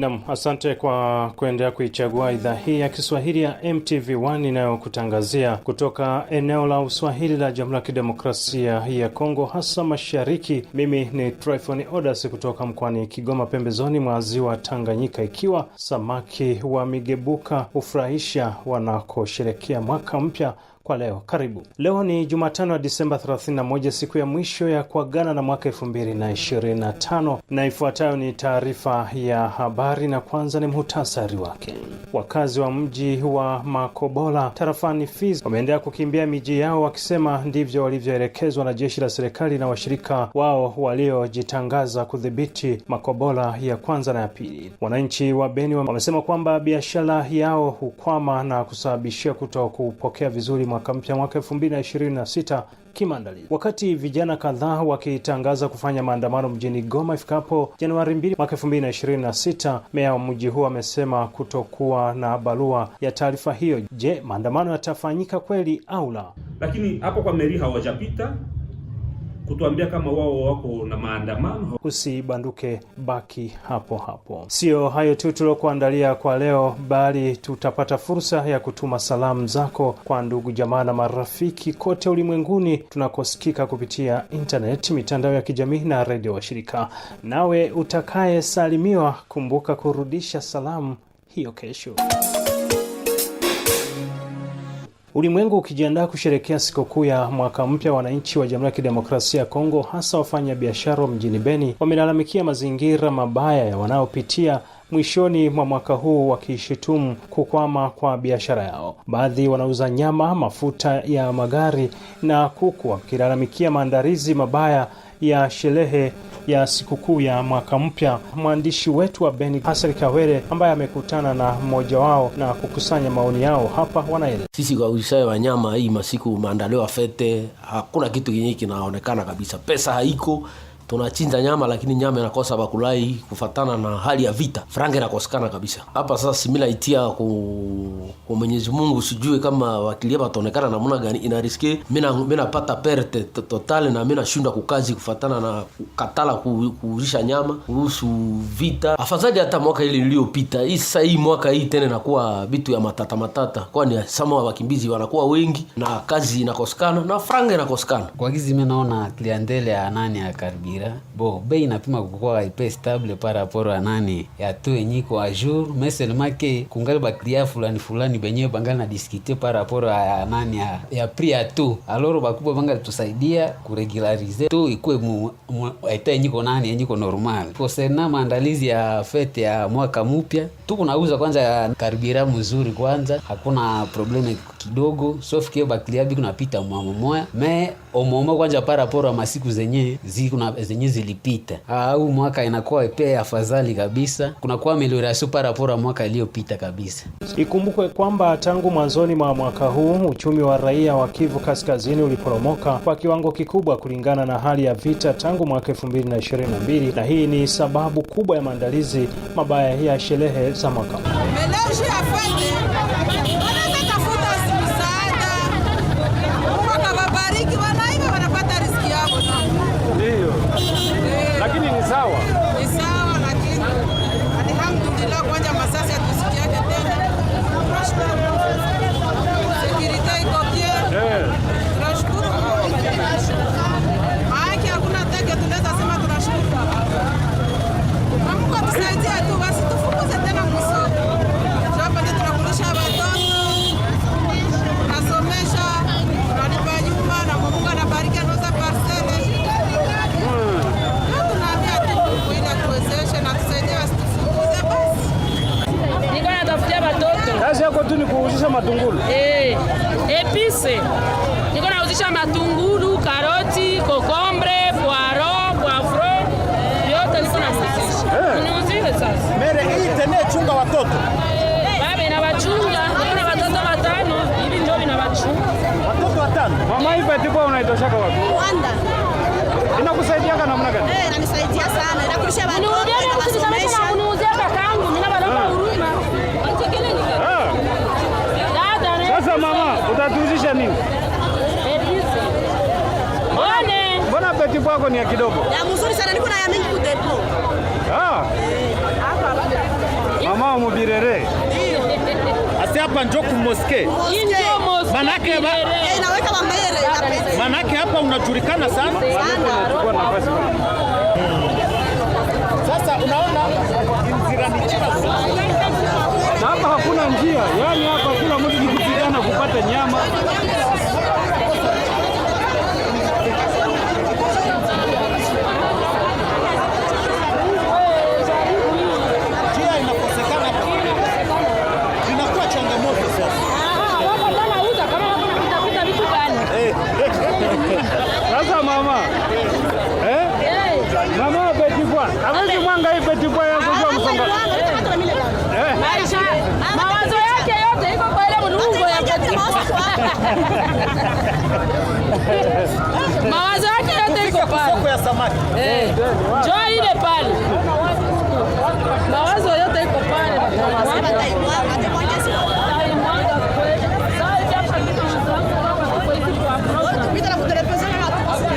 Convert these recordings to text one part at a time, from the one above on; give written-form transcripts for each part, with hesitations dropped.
Naam, asante kwa kuendelea kuichagua idhaa hii ya Kiswahili ya MTV1 inayokutangazia kutoka eneo la Uswahili la Jamhuri ya Kidemokrasia ya Kongo, hasa mashariki. Mimi ni Tryphon Odas kutoka mkoani Kigoma, pembezoni mwa ziwa Tanganyika, ikiwa samaki wa migebuka hufurahisha wanakosherehekea mwaka mpya kwa leo. Karibu. Leo ni Jumatano ya Disemba 31, siku ya mwisho ya kuagana na mwaka 2025, na ifuatayo ni taarifa ya habari, na kwanza ni muhtasari wake. Wakazi wa mji wa Makobola tarafani Fizi wameendelea kukimbia miji yao, wakisema ndivyo walivyoelekezwa na jeshi la serikali na washirika wao waliojitangaza kudhibiti Makobola ya kwanza na ya pili. Wananchi wa Beni wamesema kwamba biashara yao hukwama na kusababishia kutokupokea vizuri mwaka mpya mwaka 2026 kimaandalizi. Wakati vijana kadhaa wakitangaza kufanya maandamano mjini Goma ifikapo Januari 2 mwaka 2026, meya wa mji huo amesema kutokuwa na barua ya taarifa hiyo. Je, maandamano yatafanyika kweli au la? Lakini hapo kwa meri hawajapita kutuambia kama wao wako na maandamano. Usibanduke, baki hapo hapo. Sio hayo tu tulokuandalia kwa leo, bali tutapata fursa ya kutuma salamu zako kwa ndugu jamaa na marafiki kote ulimwenguni tunakosikika kupitia internet, mitandao ya kijamii na redio washirika. Nawe utakaye salimiwa, kumbuka kurudisha salamu hiyo kesho. Ulimwengu ukijiandaa kusherehekea sikukuu ya mwaka mpya, wananchi wa Jamhuri ya Kidemokrasia ya Kongo, hasa wafanya biashara mjini Beni, wamelalamikia mazingira mabaya ya wanaopitia mwishoni mwa mwaka huu, wakishutumu kukwama kwa biashara yao. Baadhi wanauza nyama, mafuta ya magari na kuku, wakilalamikia maandalizi mabaya ya sherehe ya sikukuu ya mwaka mpya. Mwandishi wetu wa Beni Hassan Kawere, ambaye amekutana na mmoja wao na kukusanya maoni yao, hapa wanaeleza. Sisi kwa usawa wa nyama, hii masiku maandalio fete, hakuna kitu kinyi kinaonekana kabisa. Pesa haiko, tunachinja nyama lakini nyama inakosa bakulai kufatana na hali ya vita. Franga inakosekana kabisa. Hapa sasa simila itia kwa Mwenyezi Mungu, sijue kama wakilia bataonekana namna gani. Inariske mimi napata perte totale na mimi nashinda kukazi kufatana na katala kuurisha nyama kuhusu vita. Afadhali hata mwaka ile iliyopita. Hii sasa hii mwaka hii tena inakuwa vitu ya matata kwani sama wakimbizi wanakuwa wengi na kazi inakosekana na franga inakosekana. Kwa gizi mimi naona klientele ya nani ya karibia bei inapima kukua ipe stable para rapport a nani ya to enyiko a jour, mais seulement que kungali ba client fulani benyewe bangali na discuter par rapport a nani ya prix a to. Alors bakubwa bangali tusaidia kuregulariser to ikue ita enyiko nani enyiko normal. Concernant maandalizi ya fete ya mwaka mpya, tuko nauza kwanza karibira mzuri kwanza, hakuna probleme kidogo, sauf que ba client biko napita mmoja mais au moment kwanza par rapport a masiku zenye zilipita. Au mwaka inakuwa ipe afadhali kabisa. Kuna kwa amelioration par rapport a mwaka iliyopita kabisa. Ikumbukwe kwamba tangu mwanzoni mwa mwaka huu uchumi wa raia wa Kivu Kaskazini uliporomoka kwa kiwango kikubwa kulingana na hali ya vita tangu mwaka 2022, na hii ni sababu kubwa ya maandalizi mabaya ya sherehe za mwaka. Lakini ni sawa. Ni sawa, lakini alhamdulillah kwanza masasi tusikiake tena. Security iko bien. Tunashukuru. Maana hakuna teke tunaweza sema tunashukuru. Mungu atusaidie tu basi tufukuze tena msoko. Hapa ndio tunakulisha watoto. Tunasomesha, tunalipa nyumba na Mungu anabariki anauza parcele. Kazi yako tu ni kuuzisha matungulu. Epice. Niko nauzisha matungulu, karoti, kokombre, poaro, poivro. Yote niko nauzisha. Niuzie sasa. Mere hii tena chunga watoto. Baba ina wachunga, nina watoto 5, hivi ndio ina wachunga. Watoto 5. Mama hivi atipo unaitoshaka wapi? Rwanda. Inakusaidia kana namna gani? Inanisaidia sana. Inakulisha watoto. Uniuzie kakangu, mimi na baba huruma. Sasa mama, utatuuzisha nini? Mbona peti wako ni ya kidogo? Ya mzuri sana, niko na ya mingi kudepo. Hapa. Mubirere. Asi hapa njoo kumoske. Manake inaweka mambere na pesa. Manake hapa unajulikana sana. Sasa unaona njia ni chafu. Na hapa hakuna njia. Yaani hapa kila mtu ni kupigana kupata nyama. Sasa mama, mama Petit Pois, hawezi mwanga hii Petit Pois yangu jua msonga. Maisha, mawazo yake yote iko kwa ile mrungo ya Petit Pois. Mawazo yake yote iko pale. Soko ya samaki. Njoo ile pale. Mawazo yote iko pale.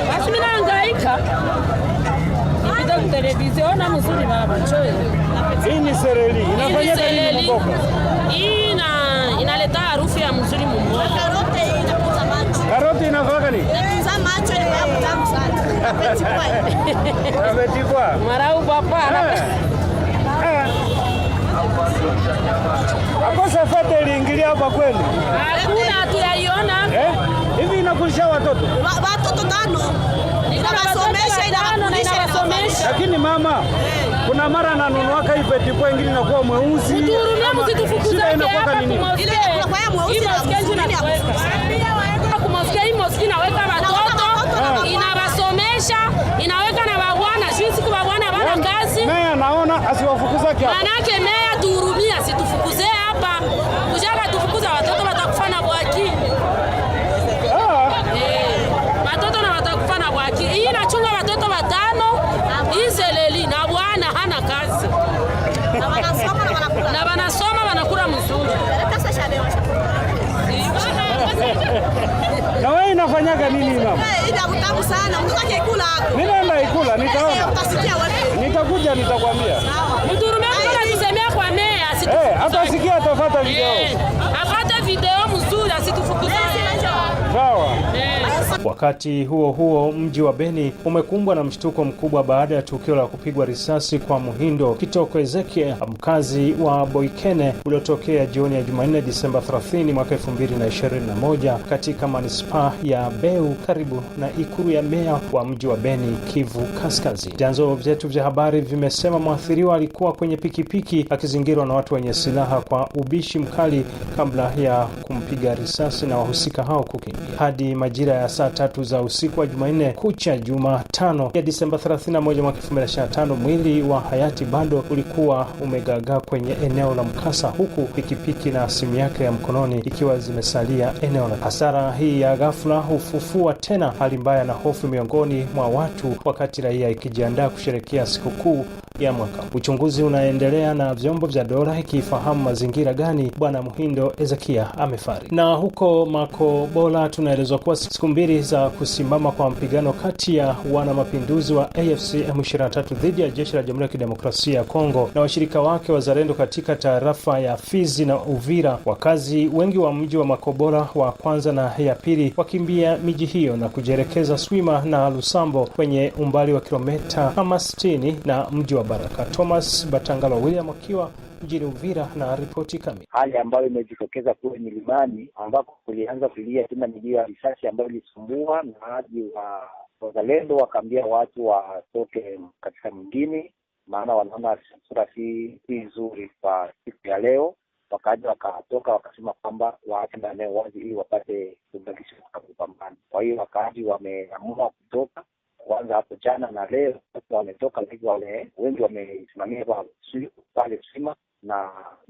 Basi mimi naangaika. Nipita kwa televisheni na mzuri baba. Hii ni sereli. Inafanya nini mboka? Hii inaleta harufu ya mzuri mmoja. Karoti inafanya nini? Za macho ni tamu sana. Petit Pois. Marau papa. Akosa fete iliingilia hapa kweli? Hakuna tuyaiona. Hivi inakulisha watoto? Watoto 5. Inawasomesha, inawasomesha. Lakini mama, kuna mara nanunuaka hii Petit Pois ingine inakuwa mweusi. Mturumia msitufukuze hapa nini? Ile kwa ya mweusi na kumosikia hii moski inaweka watoto, inawasomesha, inaweka na babwana, sisi kwa babwana bana kazi. Meya naona asiwafukuza kia. Manake meya tuhurumia, situfukuze hapa. Kujaka tufukuza watoto watakufa na bwaki. Watoto na watakufa na bwaki. Hii inachunga watoto 5, hii seleli na bwana hana kazi. Na wanasoma wanakula mzuri. Na wewe inafanyaga nini mama? Ina utamu sana. Mtake kula hapo. Ninaenda ikula, nitaona. Utasikia wapi? Nitakuja nitakwambia. Mturumia tusemea kwa meya asitufukuze. Hata sikia atafuata video. Apate video mzuri asitufukuze. Sawa. Wakati huo huo, mji wa Beni umekumbwa na mshtuko mkubwa baada ya tukio la kupigwa risasi kwa Muhindo Kitoko Ezekiel, mkazi wa Boikene, uliotokea jioni ya Jumanne Disemba 30 mwaka 2021 katika manispaa ya Beu karibu na ikulu ya meya wa mji wa Beni, Kivu Kaskazini. Vyanzo vyetu vya habari vimesema mwathiriwa alikuwa kwenye pikipiki akizingirwa na watu wenye silaha kwa ubishi mkali kabla ya kumpiga risasi na wahusika hao kukimbia. Hadi majira ya saa 3 za usiku wa Jumanne kucha Jumatano ya Disemba 31 mwaka 2025, mwili wa hayati bado ulikuwa umegagaa kwenye eneo la mkasa, huku pikipiki na simu yake ya mkononi ikiwa zimesalia eneo la. Hasara hii ya ghafla hufufua tena hali mbaya na hofu miongoni mwa watu, wakati raia ikijiandaa kusherehekea sikukuu ya mwaka. Uchunguzi unaendelea na vyombo vya dola ikifahamu mazingira gani bwana Muhindo Ezekiel amefariki. Na huko Makobola tunaelezwa kuwa siku mbili za kusimama kwa mpigano kati ya wana mapinduzi wa AFC M23 dhidi ya jeshi la Jamhuri ya Kidemokrasia ya Kongo na washirika wake wazalendo katika tarafa ya Fizi na Uvira. Wakazi wengi wa mji wa Makobola wa kwanza na ya pili wakimbia miji hiyo na kujerekeza Swima na Lusambo kwenye umbali wa kilomita 60 na mji wa Baraka. Thomas Batangalo William akiwa mjini Uvira na ripoti kamili. Hali ambayo imejitokeza kule milimani ambako kulianza kulia tena milio ya risasi ambayo ilisumbua, na hadi wazalendo wakaambia watu watoke katika mjini, maana wanaona sura si nzuri kwa siku ya leo. Wakaja wakatoka wakasema kwamba waache maeneo wazi ili wapate kubakisha kupambana. Kwa hiyo wakaaji wameamua kutoka kwanza hapo jana na leo wametoka, lakini wale wengi wamesimamia pale Swima na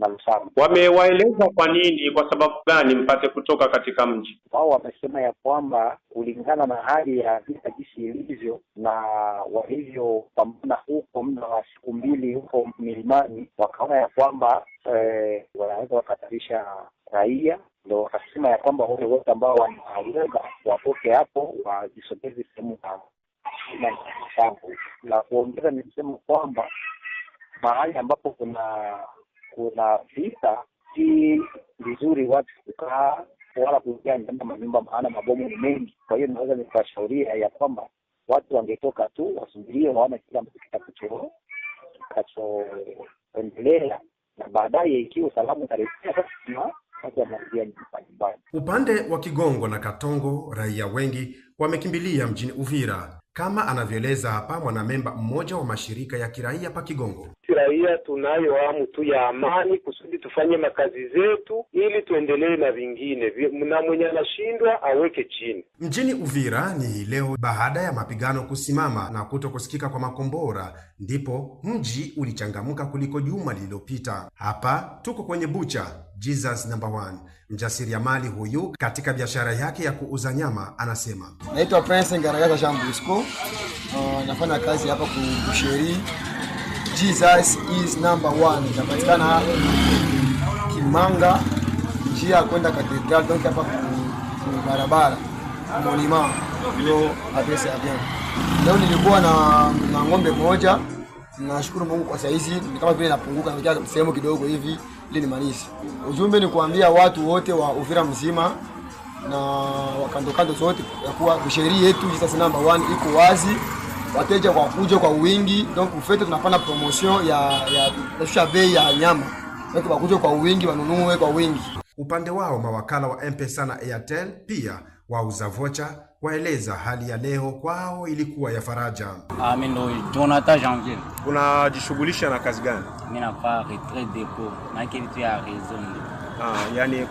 Lusambo. Wamewaeleza kwa nini, kwa sababu gani mpate kutoka katika mji wao? Wamesema ya kwamba kulingana na hali ya vita jinsi ilivyo na walivyopambana huko muda wa siku mbili huko milimani, wakaona ya kwamba wanaweza wakatarisha raia, ndio wakasema ya kwamba wale wote ambao wanaweza watoke hapo wajisogeze sehemu na kuongeza, nilisema kwamba mahali ambapo kuna kuna vita, si vizuri watu kukaa wala kuingia ndani ya manyumba, maana mabomu ni mengi. Kwa hiyo naweza nikashauria ya kwamba watu wangetoka tu wasubirie waone kile ambacho kitakachoendelea, na baadaye ikiwa salamu tarejea sasa watu wanarudia nyumbani. Upande wa Kigongo na Katongo, raia wengi wamekimbilia mjini Uvira, kama anavyoeleza hapa mwanamemba mmoja wa mashirika ya kiraia pa Kigongo. Raia tunayo hamu tu ya amani kusudi tufanye makazi zetu ili tuendelee na vingine, na mwenye anashindwa aweke chini. Mjini Uvira ni leo baada ya mapigano kusimama na kutokusikika kwa makombora, ndipo mji ulichangamuka kuliko juma lililopita. Hapa tuko kwenye bucha Jesus number 1. Mjasiriamali huyu katika biashara yake ya kuuza nyama anasema, naitwa Prince Ngaragaza Shambusco. Nafanya kazi hapa kusheri. Jesus is number 1. Inapatikana Kimanga, njia kwenda Cathedral, donc hapa kwa barabara Molima, ndio address ya bien. Leo nilikuwa na ng'ombe moja. Nashukuru Mungu kwa saizi ni kama vile napunguka na sehemu kidogo hivi ili nimalize. Ujumbe ni kuambia watu wote wa Uvira mzima na wakandokando zote ya kuwa sheria yetu Jesus number 1 iko wazi. Wateja kwa kuja kwa wingi, donc ufete tunafanya promotion ya bei ya nyama. Donc wakuja kwa wingi, wanunue kwa wingi. Upande wao mawakala wa M-Pesa na Airtel pia wauza vocha waeleza hali ya leo kwao ilikuwa ya faraja. Mimi ndo Jonathan Janvier. Unajishughulisha na kazi gani? Mimi nafanya retrait depot na kitu ya raison. Yani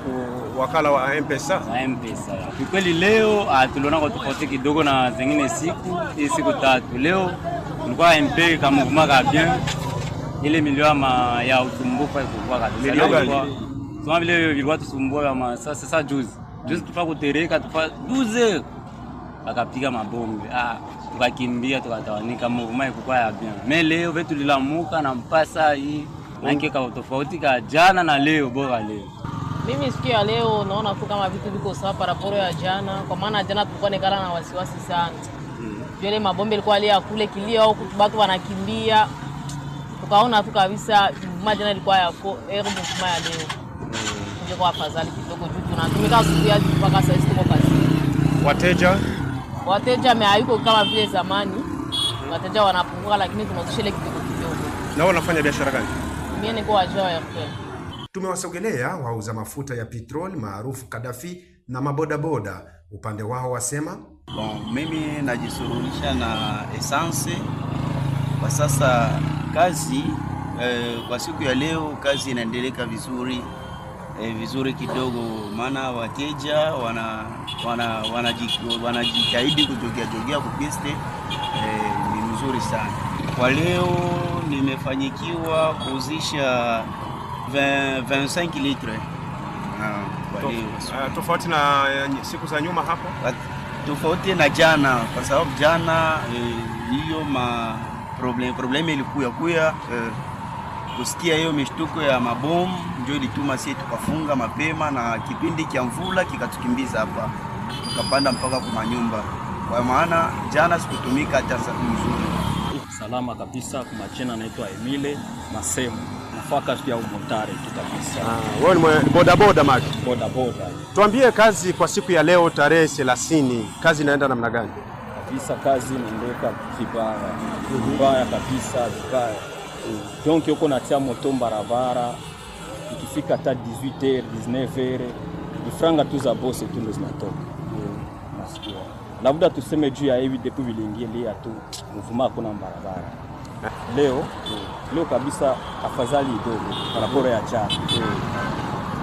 wakala wa M-Pesa? Na M-Pesa. Kwa kweli leo tuliona kwa tofauti kidogo na zingine siku tatu. Leo tulikuwa MP kama kumaka bien. Ile milioni ya usumbufu ilikuwa kabisa. Sio vile vilikuwa tusumbua kama sasa juzi tufa kutereka tufa 12 bakapiga mabombe tukakimbia tukatawanika movement ilikuwa ya bien. Mais leo vetu lilamuka na mpasa hii nange kwa tofauti ka jana na leo bora leo. Mimi siku ya leo naona tu kama vitu viko sawa paraporo ya jana, kwa maana jana tulikuwa nekala na wasiwasi sana. Ile mabombe ilikuwa ile kule kilio au watu wanakimbia. Tukaona tu kabisa jana ilikuwa ya movement ya leo. Kwa afadhali kidogo juu tunatumika asubuhi mpaka saa 6 tuko kazi. Wateja hayuko kama vile zamani. Wateja wanapunguka lakini tunazisha ile kidogo kidogo. Na wanafanya biashara gani? Mimi niko ajao ya Airtel. Tumewasogelea wauza mafuta ya petrol maarufu Kadafi na mabodaboda. Upande wao wasema, mimi najisurulisha na essence. Kwa sasa kazi kwa siku ya leo kazi inaendelea vizuri kidogo, maana wateja wanajitahidi kujogea kupiste, ni mzuri sana. Kwa leo nimefanyikiwa kuuzisha 25 litre. Tofauti na siku za nyuma hapo? Tofauti na jana, kwa sababu jana hiyo probleme ilikuwa kusikia hiyo mishtuko ya mabomu ndio ilituma sisi tukafunga mapema, na kipindi cha mvula kikatukimbiza hapa tukapanda mpaka kwa nyumba. Kwa maana jana sikutumika hata mzuri. Salama kabisa. Kwa majina naitwa Emile Masemu. Nafaka pia umotare tu kabisa. Wewe ni bodaboda maki? Bodaboda. Tuambie kazi kwa siku ya leo tarehe 30. Kazi inaenda namna gani? Kabisa kazi inaendeka vibaya kabisa vibaya. Donc yuko natia moto barabara ikifika hata 18h 19h ni franga tu za boss tu ndo zinatoka. Nasikia labda tuseme juu ya hivi depuis viliingia tu mvuma kuna barabara leo kabisa afadhali kidogo paraporo ya jana.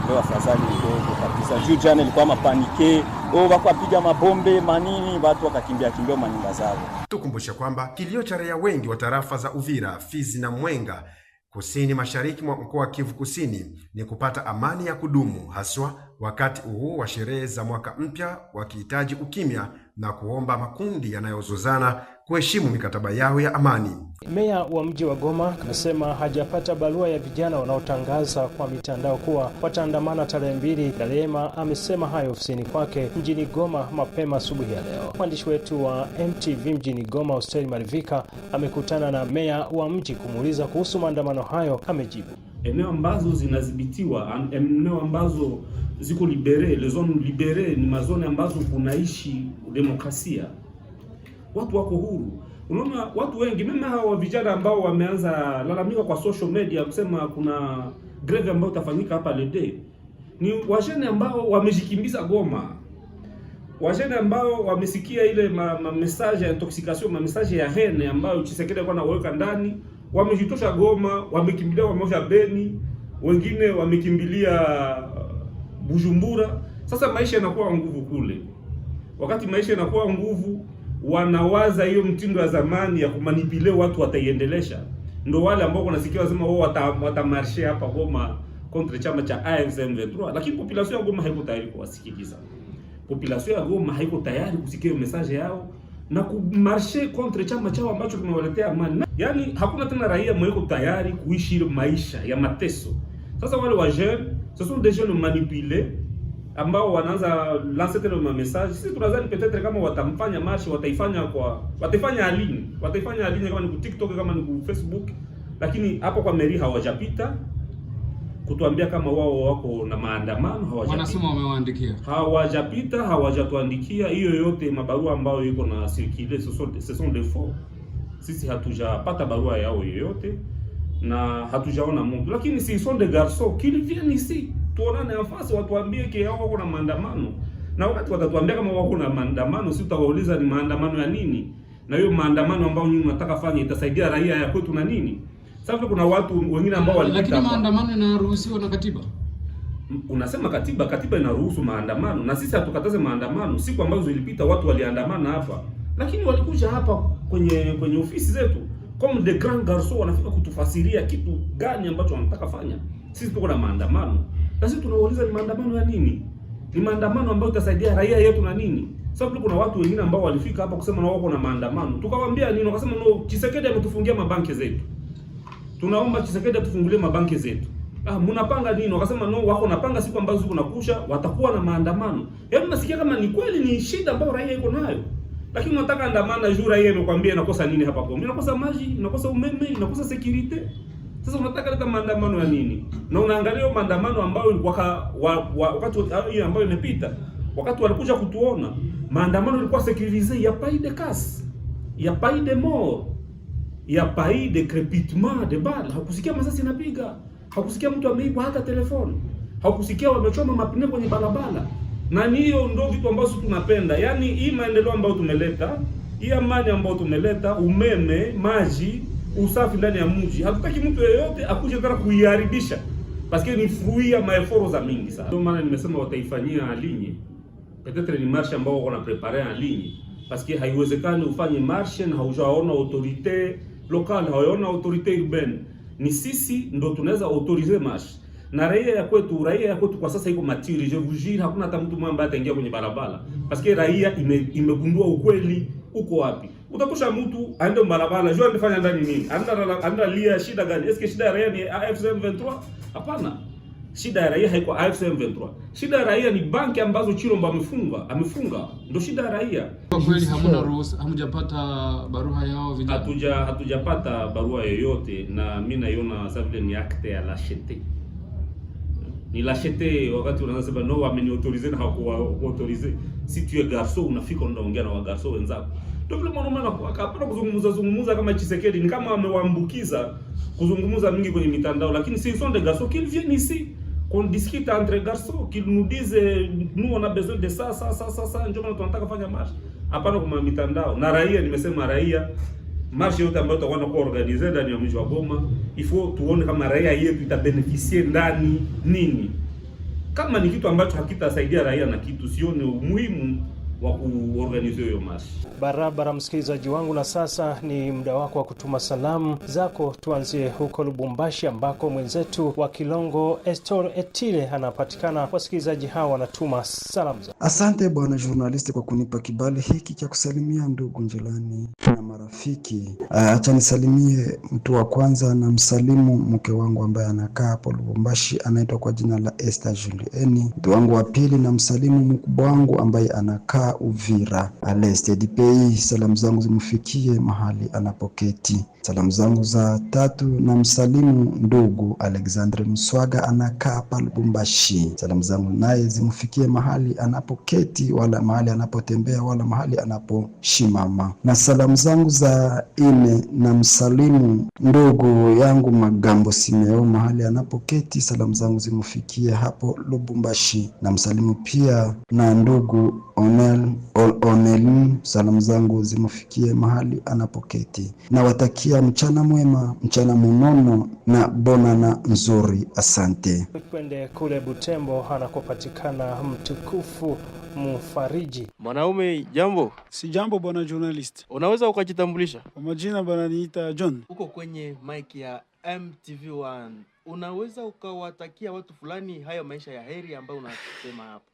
Leo afadhali kidogo kabisa. Juu jana ilikuwa mapanike, wako apiga mabombe manini, watu wakakimbia manyumba zao. Tukumbushe kwamba kilio cha raia wengi wa tarafa za Uvira, Fizi na Mwenga kusini mashariki mwa mkoa wa Kivu Kusini ni kupata amani ya kudumu, haswa wakati huu wa sherehe za mwaka mpya, wakihitaji ukimya na kuomba makundi yanayozozana kuheshimu mikataba yao ya amani. Meya wa mji wa Goma amesema hajapata barua ya vijana wanaotangaza kwa mitandao kuwa wataandamana tarehe 2. Dalema amesema hayo ofisini kwake mjini Goma mapema asubuhi ya leo. Mwandishi wetu wa MTV mjini Goma Hosteli Marivika amekutana na meya wa mji kumuuliza kuhusu maandamano hayo. Amejibu. eneo ambazo zinadhibitiwa, eneo ambazo ziko libere, les zones libere ni mazone ambazo kunaishi demokrasia, watu wako huru. Unaona watu wengi mimi hawa vijana ambao wameanza lalamika kwa social media kusema kuna greve ambayo itafanyika hapa Lede, ni wajene ambao wamejikimbiza Goma, wajene ambao wamesikia ile message ya intoxication, message ya hene ambayo Tshisekedi alikuwa anaweka ndani, wamejitosha Goma, wamekimbilia wamoja Beni, wengine wamekimbilia Bujumbura. Sasa maisha yanakuwa nguvu kule. Wakati maisha yanakuwa nguvu, wanawaza hiyo mtindo ya zamani ya kumanipulate watu wataiendelesha. Ndio wale ambao wanasikia wasema wao watamarshe hapa Goma contre chama cha AFC M23, lakini population ya Goma haiko tayari kuwasikiliza. Population ya Goma haiko tayari kusikia message yao na kumarshe contre chama chao ambacho kimewaletea amani. Yaani hakuna tena raia mweko tayari kuishi ile maisha ya mateso. Sasa wale wa jeunes, ce sont des jeunes manipulés ambao wanaanza lancer tena message. Sisi tunadhani peut-être kama watamfanya marche, wataifanya aline kama ni ku TikTok, kama ni ku Facebook, lakini hapo kwa meri hawajapita kutuambia kama wao wako na maandamano, hawajapita. Wanasema wamewaandikia. Hawajapita, hawajatuandikia. Hiyo yote mabarua ambayo iko na circuler, ce sont des faux. Sisi hatujapata barua yao yoyote na hatujaona mtu. Lakini si sont des garçons qui viennent ici, tuonane nafasi watuambie ke hao wako na maandamano. Na wakati watatuambia kama wako na maandamano, sisi tutawauliza ni maandamano ya nini? Na hiyo maandamano ambayo nyinyi mnataka fanya itasaidia raia ya kwetu na nini? Sasa kuna watu wengine ambao walipita. Lakini maandamano yanaruhusiwa na katiba. Unasema katiba inaruhusu maandamano, na sisi hatukataze maandamano. Siku ambazo zilipita watu waliandamana hapa, lakini walikuja hapa kwenye ofisi zetu comme des grands garçons, wanafika kutufasiria kitu gani ambacho wanataka fanya. Sisi tuko na maandamano, na sisi tunauliza ni maandamano ya nini? Ni maandamano ambayo itasaidia raia yetu na nini? Sababu kuna watu wengine ambao walifika hapa kusema na wako na maandamano, tukawaambia nini? Wakasema no, Tshisekedi ametufungia mabanki zetu, tunaomba Tshisekedi atufungulie mabanki zetu. Mnapanga nini? Wakasema no, wako napanga siku ambazo ziko nakusha watakuwa na maandamano. Yaani nasikia kama ni kweli ni shida ambayo raia iko nayo. Lakini unataka andamana juu raia imekwambia inakosa nini hapa Goma? Inakosa maji, inakosa umeme, inakosa security. Sasa unataka leta maandamano ya nini? Na unaangalia maandamano ambayo wakati hiyo ambayo imepita, wakati walikuja kutuona, maandamano ilikuwa sécurisé, ya pas de casse, ya pas de mort, ya pas de crépitement de balles. Hakusikia masasi inapiga, hakusikia mtu ameiba hata telefoni, hakusikia wamechoma mapine kwenye barabara. Na hiyo ndio vitu ambavyo tunapenda. Yaani hii maendeleo ambayo tumeleta, hii amani ambayo tumeleta, umeme, maji, usafi ndani ya mji. Hatutaki mtu yeyote akuje tena kuiharibisha. Parce que ni fruit ya maeforo za mingi sana. Ndio maana nimesema wataifanyia ligne. Peut-être ni marche ambayo wako na préparer en ligne. Parce que haiwezekani ufanye marche na haujaona autorité locale, haujaona autorité urbaine. Ni sisi ndo tunaweza autoriser marche. Na raia ya kwetu kwa sasa iko mature, je vous jure, hakuna hata mtu mmoja ambaye ataingia kwenye barabara. Parce que raia imegundua ukweli uko wapi. Utatosha mtu aende barabara, jua anafanya ndani nini? Anda lia shida gani? Est-ce que shida ya raia ni AFC M23? Hapana. Shida ya raia haiko AFC M23. Shida ya raia ni banki ambazo Chilombo amefunga. Ndio shida ya raia. Kwa kweli hamna ruhusa, hamjapata barua yao vijana? Hatujapata barua yoyote, na mimi naiona sasa vile ni acte ya lâcheté. Ni lâcheté wakati unasema no ameniautorize na hakuautorize. Si tu es garçon unafika unaongea na wagarso wenzako. Ndio vile mwanaume akapata kuzungumza kama Tshisekedi, ni kama amewaambukiza kuzungumza mingi kwenye mitandao, lakini si sont des garçons qu'ils viennent ici qu'on discute entre garçons, qu'ils nous disent nous on a besoin de ça ndio maana tunataka fanya marche. Hapana kwa mitandao. Na raia, nimesema raia, marche yote ambayo tutakuwa na organize ndani ya mji wa Goma, il faut tuone kama raia yetu itabeneficie ndani nini. Kama ni kitu ambacho hakitasaidia raia na kitu, sione umuhimu wa kuorganize hiyo marche. Barabara msikilizaji wangu, na sasa ni muda wako wa kutuma salamu zako. Tuanzie huko Lubumbashi ambako mwenzetu wa Kilongo Estor Etile anapatikana. Wasikilizaji hawa wanatuma salamu zao. Asante bwana journalist kwa kunipa kibali hiki cha kusalimia ndugu njilani na marafiki. Acha nisalimie mtu wa kwanza, na msalimu mke wangu ambaye anakaa hapo Lubumbashi, anaitwa kwa jina la Esther Julieni. Mtu wangu wa pili na msalimu mkubwa wangu ambaye anakaa anakaa Uvira Aleste DPI. Salamu zangu zimfikie mahali anapoketi. Salamu zangu za tatu na msalimu ndugu Alexandre Mswaga anakaa hapa Lubumbashi. Salamu zangu naye zimfikie mahali anapoketi, wala mahali anapotembea, wala mahali anaposhimama. Na salamu zangu za ine na msalimu ndugu yangu Magambo Simeo mahali anapoketi. Salamu zangu zimfikie hapo Lubumbashi. Na msalimu pia na ndugu Onel, salamu zangu zimfikie mahali anapoketi. Na watakia mchana mwema, mchana munono na bonana nzuri. Asante. Kwende kule Butembo anakopatikana mtukufu Mufariji. Mwanaume, jambo. Si jambo bwana journalist. Unaweza ukajitambulisha? Kwa majina bwana niita John. Uko kwenye mic ya MTV1. Unaweza ukawatakia watu fulani haya maisha ya heri ambayo unasema hapo?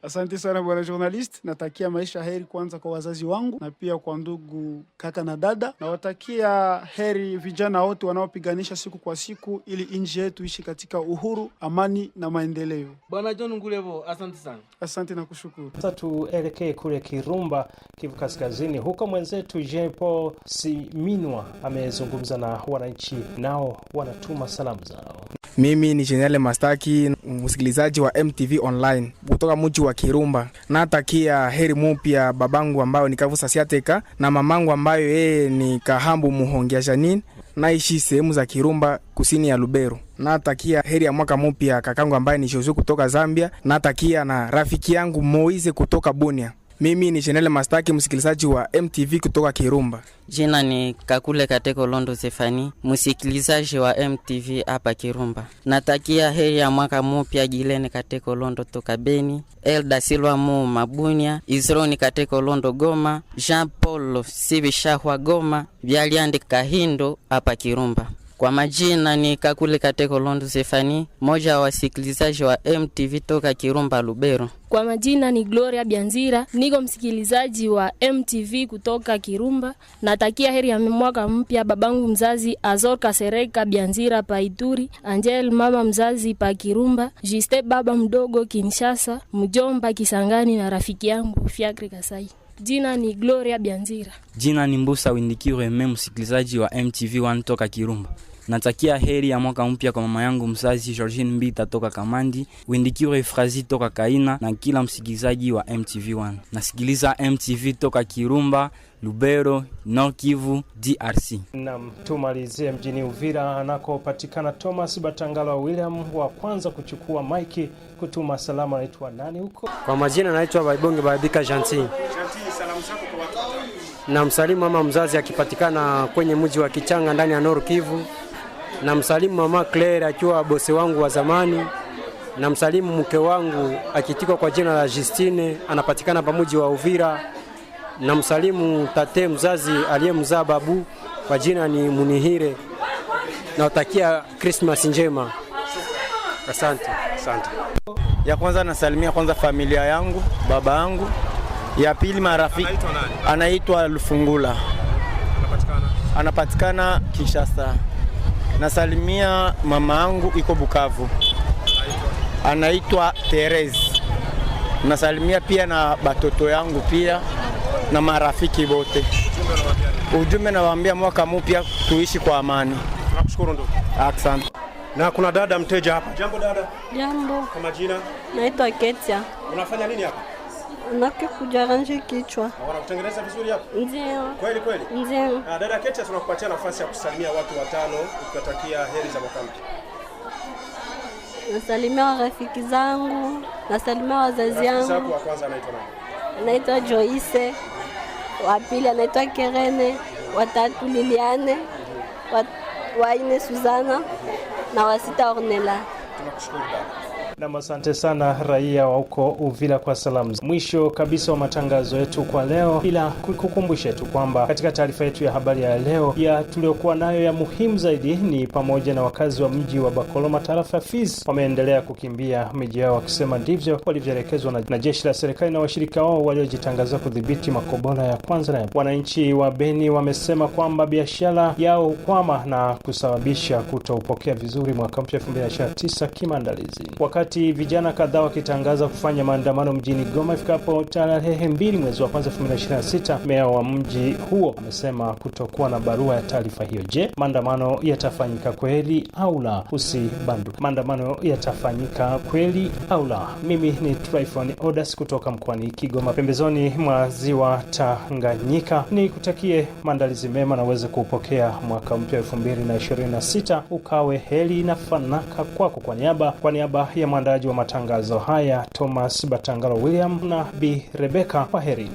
Asante sana bwana journalist. Natakia maisha heri kwanza kwa wazazi wangu na pia kwa ndugu kaka na dada. Nawatakia heri vijana wote wanaopiganisha siku kwa siku ili nchi yetu ishi katika uhuru, amani na maendeleo. Bwana John Ngulevo, asante sana. Asante na kushukuru. Sasa tuelekee kule Kirumba, Kivu Kaskazini. Huko mwenzetu Jean Paul Siminwa amezungumza na wananchi, nao wanatuma salamu zao. Mimi ni General Mastaki, msikilizaji wa MTV Online kutoka mji wa Kirumba. Natakia heri mpya babangu ambayo ni Kavusa Siateka na mamangu ambayo yeye ni Kahambu Muhongia Janine, naishi sehemu za Kirumba kusini ya Lubero. Natakia heri ya mwaka mpya kakangu ambaye ni Jozu kutoka Zambia. Natakia na rafiki yangu Moize kutoka Bunia. Mimi ni General Mastaki, msikilizaji wa MTV kutoka Kirumba. Jina ni Kakule Kateko Londo Zefani, msikilizaji wa MTV hapa Kirumba. Natakia heri ya mwaka mpya Gilene Kateko Londo toka Beni, Elda Silva Mu Mabunia, Izroni Kateko Londo Goma, Jean Paul Sibishahwa Goma, Byaliande Kahindo hapa Kirumba. Kwa majina ni Kakule Kateko Londo Zefani, moja wa wasikilizaji wa MTV toka Kirumba Lubero. Kwa majina ni Gloria Bianzira, niko msikilizaji wa MTV kutoka Kirumba. Natakia heri ya mwaka mpya babangu mzazi Azor Kasereka Bianzira pa Ituri, Angel mama mzazi pa Kirumba, Juste baba mdogo Kinshasa, mjomba Kisangani na rafiki yangu Fiakre Kasai. Jina ni Gloria Bianzira. Jina ni Mbusa Windikire, msikilizaji wa MTV1 toka Kirumba. Natakia heri ya mwaka mpya kwa mama yangu mzazi Georgine Mbita toka Kamandi, Windikire Frazi toka Kaina na kila msikilizaji wa MTV1. Nasikiliza MTV toka Kirumba, Lubero, Nord Kivu, DRC. Na tumalizie mjini Uvira anakopatikana Thomas Batangala William, wa kwanza kuchukua maiki kutuma salamu. Anaitwa nani huko? Kwa majina naitwa Baibonge Babika Janti. Janti, salamu zako kwa watu watano. Na msalimu mama mzazi akipatikana kwenye mji wa Kichanga ndani ya Nord Kivu. Na msalimu mama Claire akiwa bosi wangu wa zamani. Na msalimu mke wangu akitikwa kwa jina la Justine, anapatikana pamoja wa Uvira. Na msalimu tate mzazi aliyemzaa babu kwa jina ni Munihire. Na utakia Christmas njema. Asante. Asante. Ya kwanza nasalimia kwanza familia yangu, baba yangu. Ya pili marafiki. Anaitwa Lufungula. Anapatikana Kinshasa. Nasalimia mama yangu iko Bukavu. Anaitwa Therese. Nasalimia pia na batoto yangu pia na marafiki wote. Ujumbe nawaambia mwaka mpya tuishi kwa amani. Nakushukuru ndugu. Asante. Na kuna dada mteja hapa. Jambo dada. Jambo. Kwa majina? Naitwa Ketia. Unafanya nini hapa? Nakuja rangi kichwa. Wanakutengeneza vizuri hapa? Ndio. Kweli kweli? Ndio. Dada Ketia, tunakupatia nafasi ya kusalimia watu watano ukatakia heri za mwaka mpya. Nasalimia rafiki zangu, nasalimia wazazi yangu. Rafiki wa kwanza anaitwa nani? Anaitwa Joyce. Wa pili anaitwa Kerene, wa tatu Liliane, wa nne Suzana na wa sita Ornella. Tunakushukuru dada. Na asante sana raia wa huko Uvira kwa salamu. Mwisho kabisa wa matangazo yetu kwa leo, ila kukukumbusha tu kwamba katika taarifa yetu ya habari ya leo ya tuliokuwa nayo ya muhimu zaidi ni pamoja na wakazi wa mji wa Bakoloma tarafa Fizi wameendelea kukimbia miji yao wakisema ndivyo walivyoelekezwa na jeshi la serikali na washirika wao waliojitangaza kudhibiti Makobola ya kwanza. Na wananchi wa Beni wamesema kwamba biashara yao hukwama na kusababisha kutoupokea vizuri mwaka mpya 2029 kimaandalizi. Wakati wakati vijana kadhaa wakitangaza kufanya maandamano mjini Goma ifikapo tarehe 2 mwezi wa kwanza 2026. Meya wa mji huo amesema kutokuwa na barua ya taarifa hiyo. Je, maandamano yatafanyika kweli au la? Usibanduke. Maandamano yatafanyika kweli au la? Mimi ni Tryphon Odas kutoka mkoani Kigoma, pembezoni mwa ziwa Tanganyika. Ni kutakie maandalizi mema na uweze kupokea mwaka mpya 2026 ukawe heri na fanaka kwako. Kwa niaba ya mwandaji wa matangazo haya Thomas Batangalo William na Bi Rebecca, kwaheri.